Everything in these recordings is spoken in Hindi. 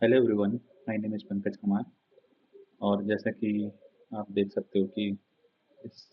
Hello everyone, my name is Pankaj Kumar. और जैसा कि आप देख सकते हो कि इस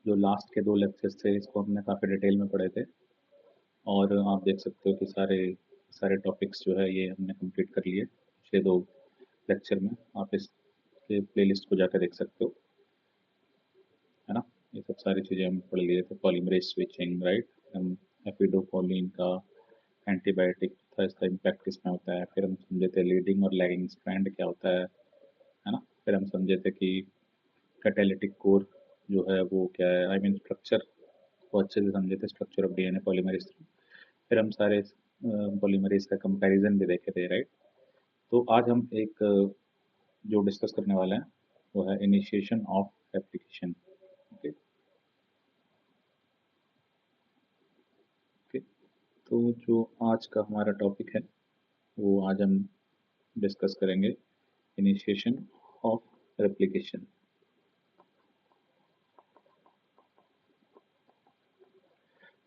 जो लास्ट के 2 लेक्चर्स थे इसको हमने काफ़ी डिटेल में पढ़े थे। और आप देख सकते हो कि सारे सारे टॉपिक्स जो है ये हमने कंप्लीट कर लिए पिछले 2 लेक्चर में। आप इसके प्लेलिस्ट को जाकर देख सकते हो, है ना? ये सब सारी चीज़ें हम पढ़ लिए थे। Polymerase switching, right? हम एफिडोकोलिन का एंटीबायोटिक था, इसका इम्पैक्ट किसमें होता है। फिर हम समझे थे लीडिंग और लैगिंग स्ट्रैंड क्या होता है ना? फिर हम समझे थे कि कैटालिटिक कोर जो है वो क्या है, आई मीन स्ट्रक्चर को अच्छे से समझे थे, स्ट्रक्चर ऑफ डीएनए पॉलीमरेज। फिर हम सारे पॉलीमरेज का कंपैरिजन भी देखे थे, राइट? तो आज हम एक जो डिस्कस करने वाले हैं वो है initiation of replication. Okay okay. तो जो आज का हमारा टॉपिक है वो आज हम डिस्कस करेंगे इनिशिएशन ऑफ रेप्लिकेशन।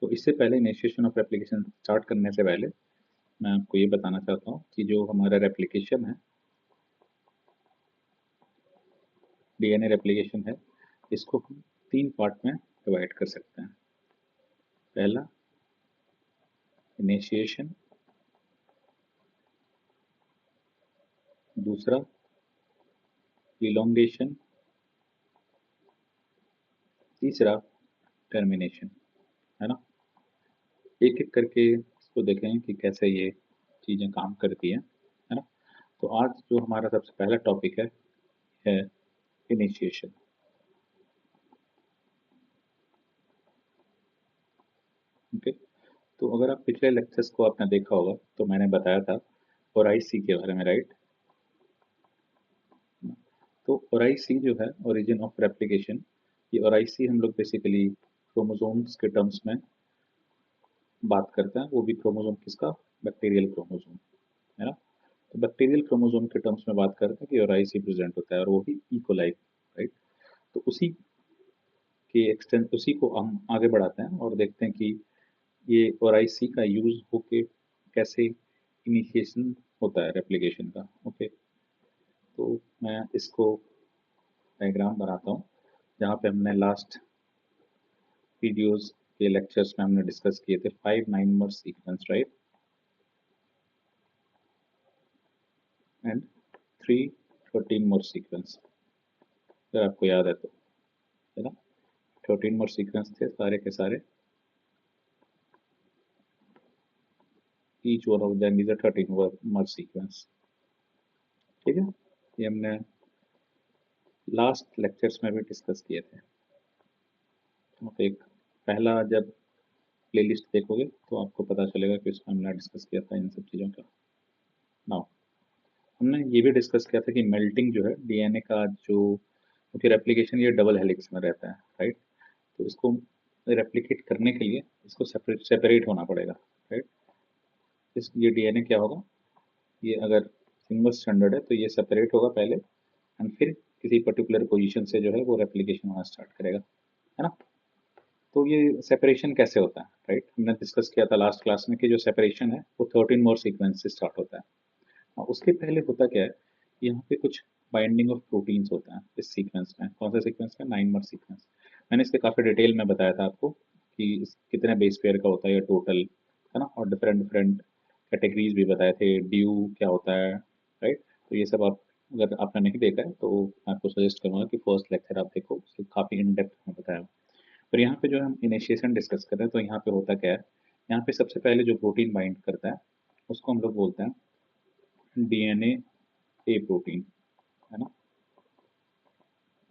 तो इससे पहले इनिशिएशन ऑफ रेप्लिकेशन स्टार्ट करने से पहले मैं आपको ये बताना चाहता हूँ कि जो हमारा रेप्लिकेशन है, डीएनए रेप्लिकेशन है, इसको हम 3 पार्ट में डिवाइड कर सकते हैं। पहला इनिशिएशन, दूसरा इलोंगेशन, तीसरा टर्मिनेशन, है ना? एक एक करके इसको देखें कि कैसे ये चीज़ें काम करती हैं, है ना? तो आज जो हमारा सबसे पहला टॉपिक है इनिशिएशन। ओके। तो अगर आप पिछले लेक्चर्स को आपने देखा होगा तो मैंने बताया था ओराइसी के बारे में, राइट? तो ओराइसी जो है ओरिजिन ऑफ रेप्लिकेशन, ये ओराइसी हम लोग बेसिकली क्रोमोसोम्स के टर्म्स में बात करते हैं। वो भी क्रोमोसोम किसका? बैक्टीरियल क्रोमोसोम, है ना? तो बैक्टीरियल क्रोमोसोम के टर्म्स में बात करते हैं कि ओराइसी प्रेजेंट होता है और वो ही इकोलाई, राइट? तो उसी के एक्सटेंड उसी को हम आगे बढ़ाते हैं और देखते हैं कि ये ओराइसी का यूज होके कैसे इनिशिएशन होता है रेप्लिकेशन का। ओके। तो मैं इसको डायग्राम बनाता हूँ जहाँ पे हमने लास्ट वीडियोस के लेक्चर्स में हमने डिस्कस किए थे 5 9 सीक्वेंस, राइट? एंड 3 13 सीक्वेंस, अगर आपको याद है तो, है ना? 13 सीक्वेंस थे सारे के सारे। Each one of them is a 13 sequence. ठीक है, ये हमने लास्ट लेक्चर्स में भी डिस्कस किए थे। तो एक पहला जब प्लेलिस्ट देखोगे तो आपको पता चलेगा कि उसमें हमने डिस्कस किया था इन सब चीज़ों का। नाउ हमने ये भी डिस्कस किया था कि मेल्टिंग जो है डीएनए का, जो क्योंकि रेप्लिकेशन ये डबल हेलिक्स में रहता है, राइट? तो इसको रेप्लिकेट करने के लिए इसको सेपरेट होना पड़ेगा, राइट? इस ये डीएनए क्या होगा, ये अगर सिंगल स्टैंडर्ड है तो ये सेपरेट होगा पहले एंड फिर किसी पर्टिकुलर पोजीशन से जो है वो रेप्लिकेशन होना स्टार्ट करेगा, है ना? तो ये सेपरेशन कैसे होता है, राइट? हमने डिस्कस किया था लास्ट क्लास में कि जो सेपरेशन है वो 13 सीक्वेंस से स्टार्ट होता है। और उसके पहले होता क्या है, यहाँ पे कुछ बाइंडिंग ऑफ प्रोटीन्स होता है इस सीक्वेंस में। कौन सा सीक्वेंस में? 9 सीक्वेंस। मैंने इसके काफ़ी डिटेल में बताया था आपको कि कितने बेस पेयर का होता है ये टोटल, है ना? और डिफरेंट डिफरेंट कैटेगरीज भी बताए थे, ड्यू क्या होता है, राइट? तो ये सब आप अगर आपने नहीं देखा है तो मैं आपको सजेस्ट करूँगा कि फर्स्ट लेक्चर आप देखो, उसको काफ़ी इन डेप्थ में बताया। पर यहाँ पे जो हम इनिशिएशन डिस्कस कर रहे हैं तो यहाँ पे होता क्या है, यहाँ पे सबसे पहले जो प्रोटीन बाइंड करता है उसको हम लोग बोलते हैं डीएनए ए प्रोटीन, है ना?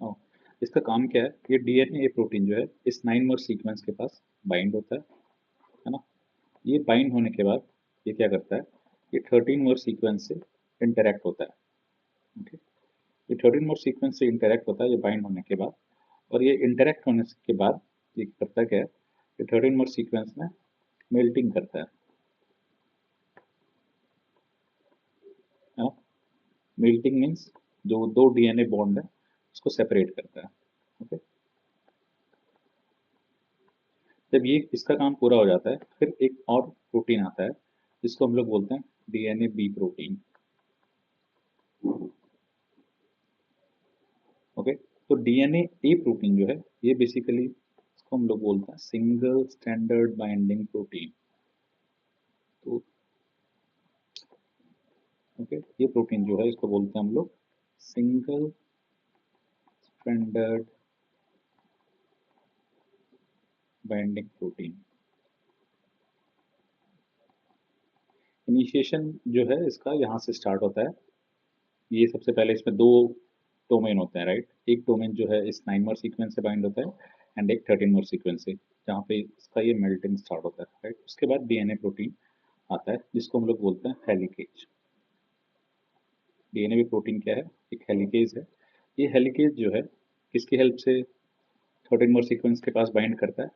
और इसका काम क्या है, ये डीएनए ए प्रोटीन जो है इस 9 सीक्वेंस के पास बाइंड होता है ना? ये बाइंड होने के बाद ये क्या करता है, ये 13 सीक्वेंस से इंटरेक्ट होता है। ओके, ये 13 सीक्वेंस से इंटरेक्ट होता है ये बाइंड होने के बाद। और ये इंटरेक्ट होने के बाद ये करता क्या है, ये 13 सीक्वेंस में मेल्टिंग करता है ना? मेल्टिंग मीन्स जो दो डीएनए बॉन्ड है उसको सेपरेट करता है। ओके, जब ये इसका काम पूरा हो जाता है फिर एक और प्रोटीन आता है जिसको हम लोग बोलते हैं डीएनए बी प्रोटीन, ओके, तो डीएनए ए प्रोटीन जो है ये बेसिकली इसको हम लोग बोलते हैं सिंगल स्टैंडर्ड बाइंडिंग प्रोटीन। तो ओके, ये प्रोटीन जो है इसको बोलते हैं हम लोग single standard binding protein. Initiation जो है इसका यहाँ से स्टार्ट होता है। ये सबसे पहले इसमें दो डोमेन होते हैं, राइट। एक डोमेन जो है इस 9 सीक्वेंस से बाइंड होता है एंड एक 13 सीक्वेंस से, जहाँ पे इसका ये मेल्टिंग स्टार्ट होता है, राइट। उसके बाद डीएनए प्रोटीन आता है जिसको हम लोग बोलते हैं हेलिकेज। डीएनए भी प्रोटीन क्या है, एक हेलिकेज है। ये हेलिकेज जो है किसकी हेल्प से 13 सीक्वेंस के पास बाइंड करता है,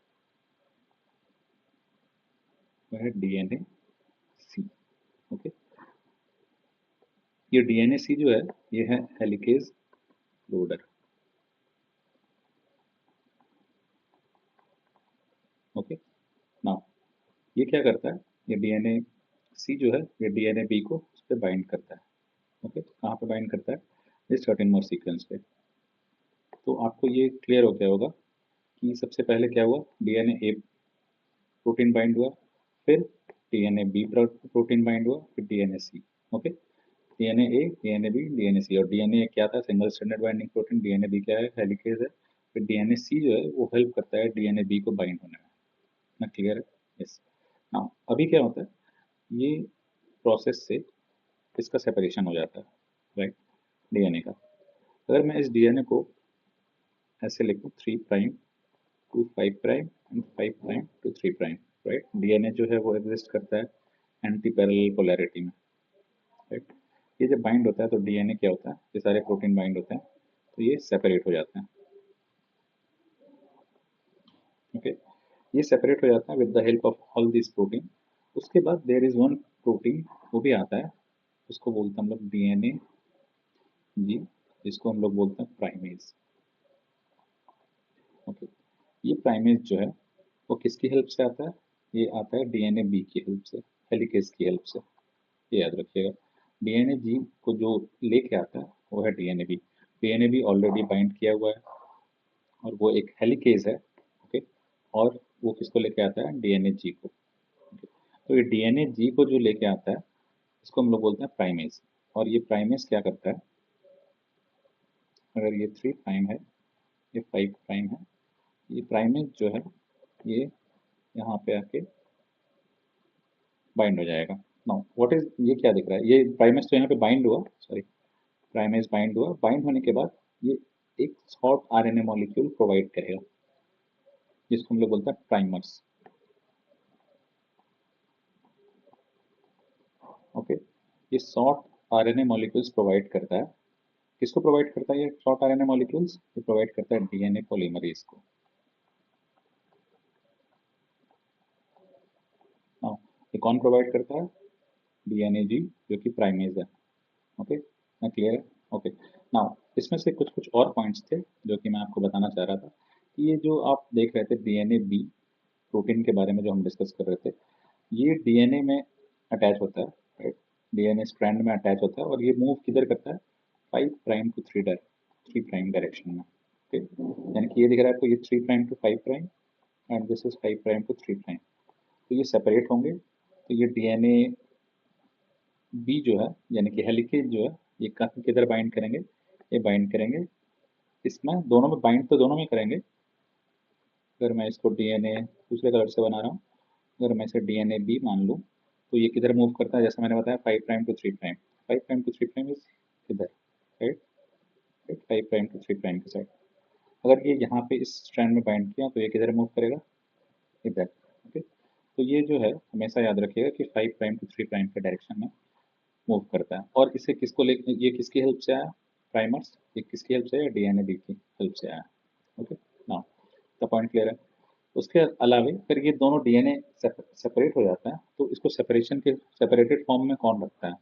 वह है डीएनए सी। ओके, ये डीएनए सी जो है ये है हेलिकेज लोडर। ओके, नाउ ये क्या करता है, ये डीएनए सी जो है ये डीएनए बी को उस पर बाइंड करता है। ओके, कहाँ पे बाइंड करता है, इस 13 सीक्वेंस पे। तो आपको ये क्लियर हो गया होगा कि सबसे पहले क्या हुआ, डीएनए ए प्रोटीन बाइंड हुआ, फिर डीएनए बी प्रोटीन बाइंड हुआ, फिर DNA C. Okay, DNA A, DNA B, DNA C. और डीएनए क्या था, single standard binding protein. DNA B क्या है, हेलिकेज है। फिर डीएनए सी जो है वो हेल्प करता है डीएनए बी को बाइंड होने में। ना क्लियर है? यस। हाँ, अभी क्या होता है, ये प्रोसेस से इसका सेपरेशन हो जाता है, राइट, डीएनए का। अगर मैं इस डीएनए को ऐसे लिखूँ 3 prime to 5 prime and 5 prime to 3 prime, right. DNA जो है वो एग्जिस्ट करता है एंटी पैरेलल पोलैरिटी में, राइट। ये जब बाइंड होता है तो डीएनए क्या होता है, ये सारे प्रोटीन बाइंड होते हैं तो ये सेपरेट हो जाते हैं। ओके, ये सेपरेट हो जाता है with the help of all this protein. उसके बाद देयर इज वन प्रोटीन वो भी आता है, उसको बोलते हैं हम लोग डीएनए जी, जिसको हम लोग बोलते हैं प्राइमेज। ओके, ये प्राइमेज जो है वो किसकी हेल्प से आता है, ये आता है डीएनए बी की हेल्प से, हेलिकेज की हेल्प से। ये याद रखिएगा, डीएनए जी को जो लेके आता है वो है DNA B. DNA B already bind किया हुआ है और वो एक हेलिकेज है। ओके, और वो किसको लेके आता है, डीएनए जी को। ओके, तो ये डीएनए जी को जो लेके आता है इसको हम लोग बोलते हैं प्राइमेज। और ये प्राइमेज क्या करता है, अगर ये 3 प्राइम है, ये 5 प्राइम है, ये प्राइमेज जो है ये यहाँ पे आके बाइंड हो जाएगा। नाउ व्हाट इज, ये क्या दिख रहा है, ये प्राइमेज तो यहाँ पे बाइंड हुआ, सॉरी, प्राइमेज बाइंड हुआ। बाइंड होने के बाद ये एक शॉर्ट आरएनए मॉलिक्यूल प्रोवाइड करेगा जिसको हम लोग बोलते हैं प्राइमर्स। ओके, ये शॉर्ट आरएनए मॉलिक्यूल्स प्रोवाइड करता है, किसको प्रोवाइड करता है ये शॉर्ट आरएनए मॉलिक्यूल्स, ये प्रोवाइड करता है डीएनए पॉलीमरेज को। नाउ ये कौन प्रोवाइड करता है, डीएनए जी जो कि प्राइमेज है। ओके, ना क्लियर है? ओके, नाउ इसमें से कुछ कुछ और पॉइंट्स थे जो कि मैं आपको बताना चाह रहा था कि ये जो आप देख रहे थे डीएनए बी प्रोटीन के बारे में जो हम डिस्कस कर रहे थे, ये डीएनए में अटैच होता है, राइट। डीएनए स्ट्रैंड में अटैच होता है और ये मूव किधर करता है, 5 प्राइम टू 3 प्राइम डायरेक्शन में। ओके, यानी कि ये दिख रहा है आपको, ये 3 prime to 5 prime and this is 5 prime to 3 prime. तो ये सेपरेट होंगे, तो ये डीएनए बी जो है यानी कि हेलिकेज जो है ये किधर बाइंड करेंगे, ये बाइंड करेंगे इसमें, दोनों में बाइंड तो दोनों में करेंगे। अगर मैं इसको डीएनए दूसरे कलर से बना रहा हूँ, अगर मैं इसे डीएनए बी मान लूँ तो ये किधर मूव करता है, जैसे मैंने बताया 5 prime to 3 prime. 5 prime to 3 prime is इधर, राइट, 5 प्राइम टू 3 प्राइम के साइड। अगर ये यहाँ पे इस स्ट्रैंड में बाइंड किया तो ये किधर मूव करेगा, इधर। ओके, तो ये जो है हमेशा याद रखिएगा कि 5 प्राइम टू 3 प्राइम के डायरेक्शन में मूव करता है। और इसे किसको ले, ये किसकी हेल्प से आया, प्राइमर्स, ये किसकी हेल्प से आया, डीएनए बी की हेल्प से आया। Okay, now the point clear है। उसके अलावे फिर ये दोनों डीएनए सेपरेट हो जाता है तो इसको सेपरेशन के सेपरेटेड फॉर्म में कौन रखता है,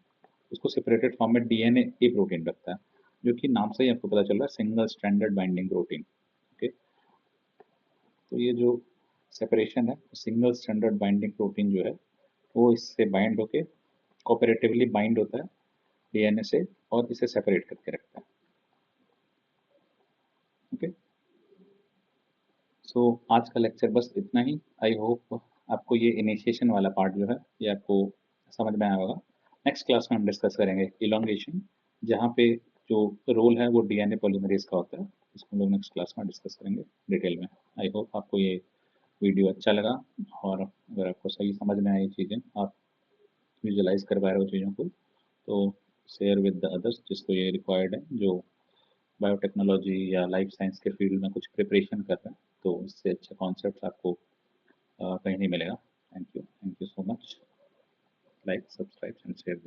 इसको सेपरेटेड फॉर्म में डीएनए ए प्रोटीन रखता है, जो कि नाम से ही आपको पता चल रहा है single standard binding protein. Okay, तो ये जो सेपरेशन है, सिंगल स्टैंडर्ड बाइंडिंग प्रोटीन जो है वो इससे बाइंड होके कोऑपरेटिवली बाइंड होता है डीएनए से और इसे सेपरेट करके रखता है। ओके, सो आज का लेक्चर बस इतना ही। आई होप आपको ये इनिशिएशन वाला पार्ट जो है ये आपको समझ में आया होगा। नेक्स्ट क्लास में हम डिस्कस करेंगे इलोंगेशन, जहाँ पे जो रोल है वो डीएनए पॉलीमरेज का होता है। इसको हम लोग नेक्स्ट क्लास में डिस्कस करेंगे डिटेल में। आई होप आपको ये वीडियो अच्छा लगा, और अगर आपको सही समझ में आई चीज़ें, आप विजुलाइज कर पा रहे हो चीज़ों को, तो शेयर विद द अदर्स जिसको ये रिक्वायर्ड है, जो बायोटेक्नोलॉजी या लाइफ साइंस के फील्ड में कुछ प्रिपरेशन कर रहे हैं। तो इससे अच्छे कॉन्सेप्ट आपको कहीं नहीं मिलेगा। Thank you so much. Like, subscribe and share.